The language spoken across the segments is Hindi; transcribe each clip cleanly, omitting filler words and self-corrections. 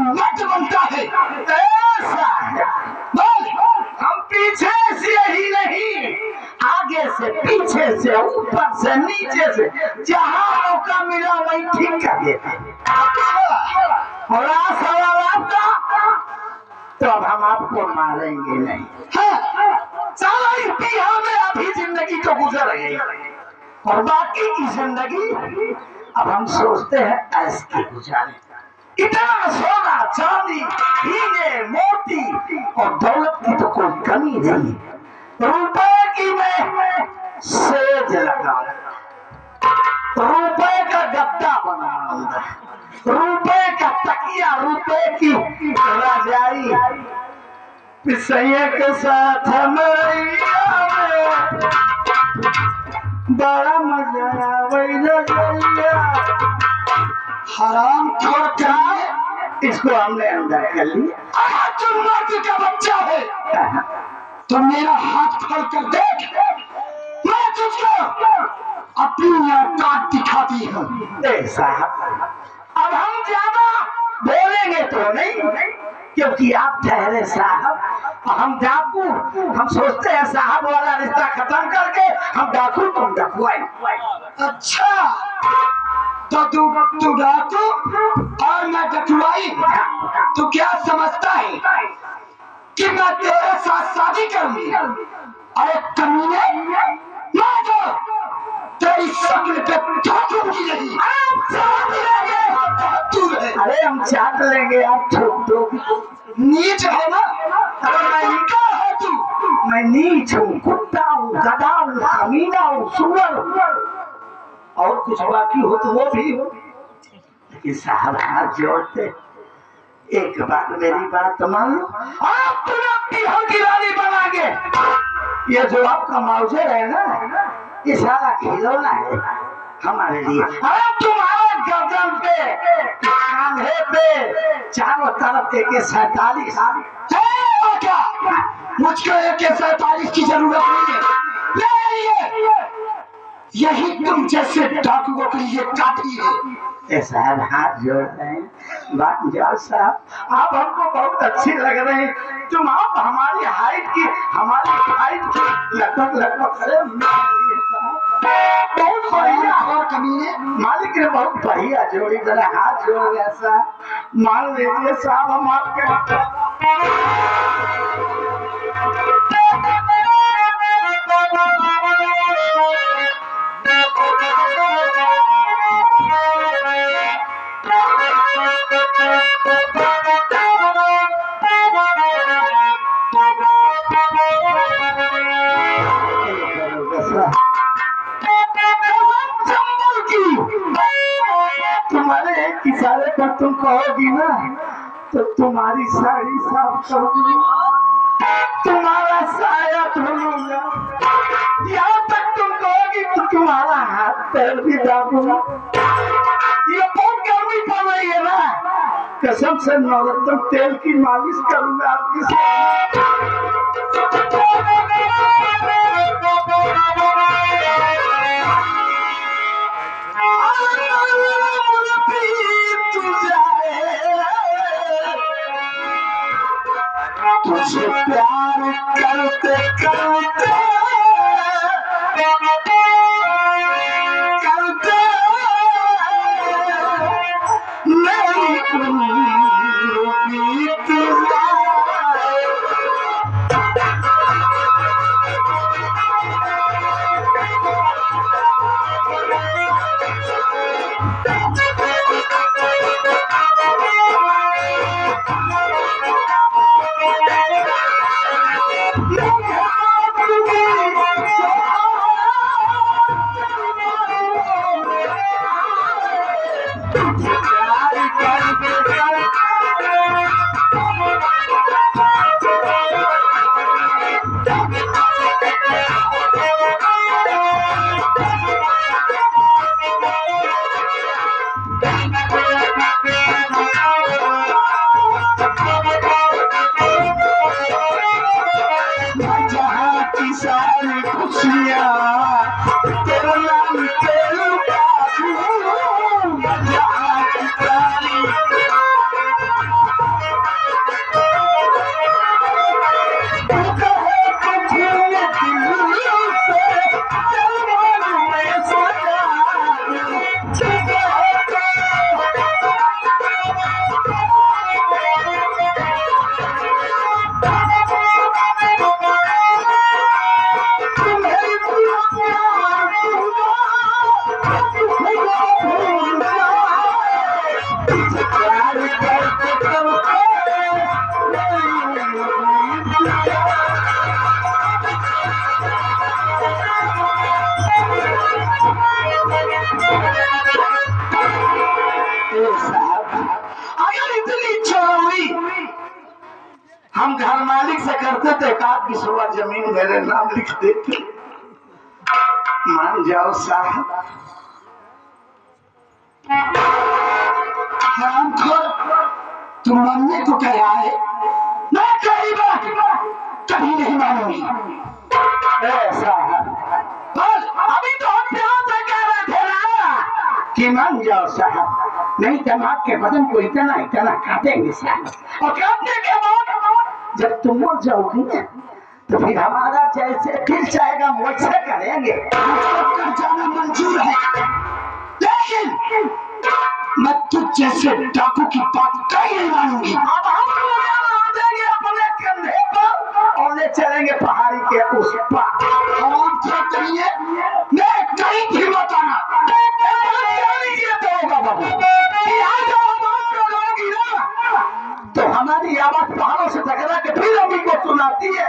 मर्द बनता है। ऐसा है। बोल। हम पीछे से ही नहीं, आगे से, पीछे से, ऊपर से, नीचे से, जहाँ मौका मिला वही ठीक कर देते। और सवाल आपका, तो अब हम आपको मारेंगे नहीं। साला इस बिहार में अभी जिंदगी तो गुजर गई, और बाकी की जिंदगी अब हम सोचते हैं ऐसे गुजारे। इतना सोना चांदी, हीरे मोती और दौलत की तो कोई कमी नहीं। रुपए की मैं सेज लगाऊंगा, रुपए का गद्दा बनाऊंगा, रुपए का तकिया, रुपए की रजाई पिसैया के साथ मैया में बड़ा मजा आवेगा। हराम खोर क्या है? इसको हमने अंदर कर लिया। तुम मर्द का बच्चा है, तुम मेरा हाथ खोल कर देख, मैं तुझको अपनी औकात दिखाती हूँ। साहब अब हम ज्यादा बोलेंगे तो नहीं, क्योंकि आप ठहरे साहब, हम डाकू, हम सोचते हैं साहब वाला रिश्ता खत्म करके हम डाकू, तुम डकुआई। अच्छा, तो तू डाकू और मैं डकुआई। तू क्या समझता है कि मैं तेरे साथ शादी करूंगी? अरे कमीने, मैं तो तेरी शक्ल पे थूकूंगी नहीं। अरे हम चाट लेंगे, आप ठोक दो। नीच है ना? मैं क्या है तू? मैं नीच हूँ, कुत्ता हूँ, गधा हूँ, कमीना हूँ, सुअर हूँ, और कुछ बाकी हो तो वो भी हो। लेकिन साहब हाथ जोड़ते, एक बार मेरी बात मान लो, आप तुरंत बिहार की रानी बनाएंगे। ये जो आपका माउजर है ना, ये सारा खिलौना है हमारे लिए। अरे तुम्हारे गर्दन पे, कांधे पे, चारों तरफ AK-47 मुझको AK-47 की जरूरत नहीं है। ले आइए, यही तुम जैसे डाकुओं के लिए काफी है। साहब हाथ जोड़ रहे हैं, बात जाओ साहब, आप हमको बहुत अच्छे लग रहे हैं। तुम आप हमारी हाइट की, लगभग बहुत बढ़िया और कमीने, मालिक ने बहुत बढ़िया जोड़ी, जरा हाथ जोड़ गया साहब, मान लीजिए साहब हम आपके तुम्हारे एक इशारे पर तुम कहोगी ना तो तुम्हारी साड़ी साफ कर दूंगी, तुम्हारा साया धोलूंगा, यहाँ तक तुम कहोगी तो तुम्हारा हाथ पैर भी दाबूंगा। ये बहुत गर्मी पड़ रही है ना, कसम से नवरत्न तेल की मालिश करूंगा आपकी। तुझे प्यार करते करते करते मेरी उम्र बीत जाए। अगर इतनी चोरी हम घर मालिक से करते थे, एक आध बिस्वा जमीन मेरे नाम लिख देते। मान जाओ साहब। तुम मानने को कह रहा है, मैं तेरी बात कभी नहीं मानूंगी। ऐसा है, बस अभी तो हम प्यार से कह रहे थे ना कि मान जाओ साहब, नहीं दिमाग के बदन को इतना इतना काटेंगे साहब। और काटने के बाद जब तुम मर जाओगी ना, तो फिर हमारा जैसे दिल चाहेगा मुझसे करेंगे। कर जाना मंजूर है, लेकिन मैं तुझ जैसे डाकू की बात कहीं नहीं मानूंगी। अब हम देंगे अपने कंधे पर और ले चलेंगे पहाड़ी के उस पार। आराम से करिए, मैं कहीं भी मत आना। तो हमारी आवाज पहाड़ों से टकरा के फिर अभी को सुनाती है।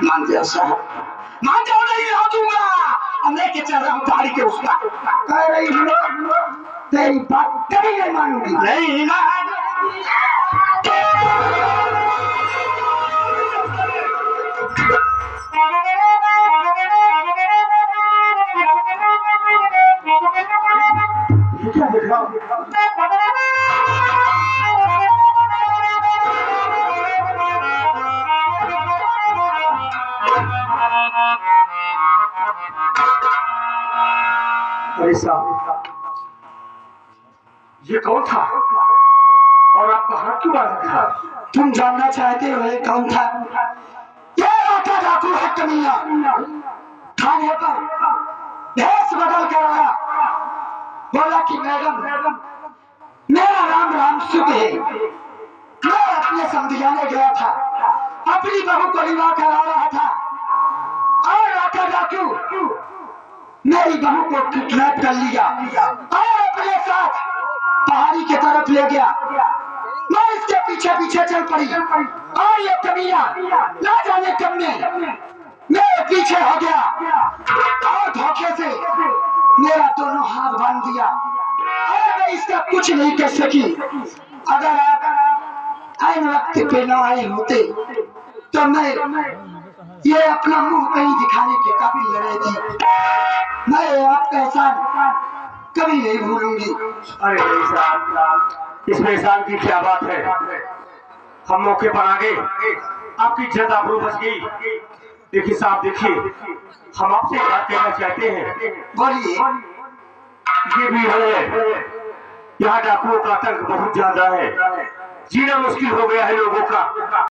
मान जाओ साहब, मान जाओ, नहीं रह दूंगा। अब लेके चल रहा हूँ पहाड़ी के उसका। कह रही हूँ तेरी बात कभी नहीं मानूंगी। नहीं ना क्या दिखाओ? अरे साहब, ये कौन था और आपका हाथ क्यों आ रहा था? तुम जानना चाहते हो ये कौन था? ये राका डाकू है कमीना। थाने पर भेष बदल कर आया, बोला कि मैडम मेरा नाम राम सुख है, मैं अपने समझाने गया था, अपनी बहू को रिवा करा रहा था और राका डाकू मेरी बहू को किडनैप कर लिया और अपने साथ पहाड़ी की तरफ ले गया। मैं इसके पीछे पीछे चल पड़ी और ये कमीना ना जाने कब में मेरे पीछे हो गया और धोखे से मेरा दोनों हाथ बांध दिया और मैं इसका कुछ नहीं कर सकी। अगर आप आए वक्त पे न आए होते तो मैं ये अपना मुंह कहीं दिखाने के काबिल न रहती। मैं आपका एहसान कभी नहीं भूलूंगी। अरे नहीं साहब, इसमें एहसान की क्या बात है? हम मौके पर आ गए, आपकी इज्जत आबरू बच गई। देखिए साहब, देखिए हम आपसे बात कहना चाहते हैं। बोलिए। ये भी है, यहाँ डाकुओं का आतंक बहुत ज्यादा है, जीना मुश्किल हो गया है लोगों का।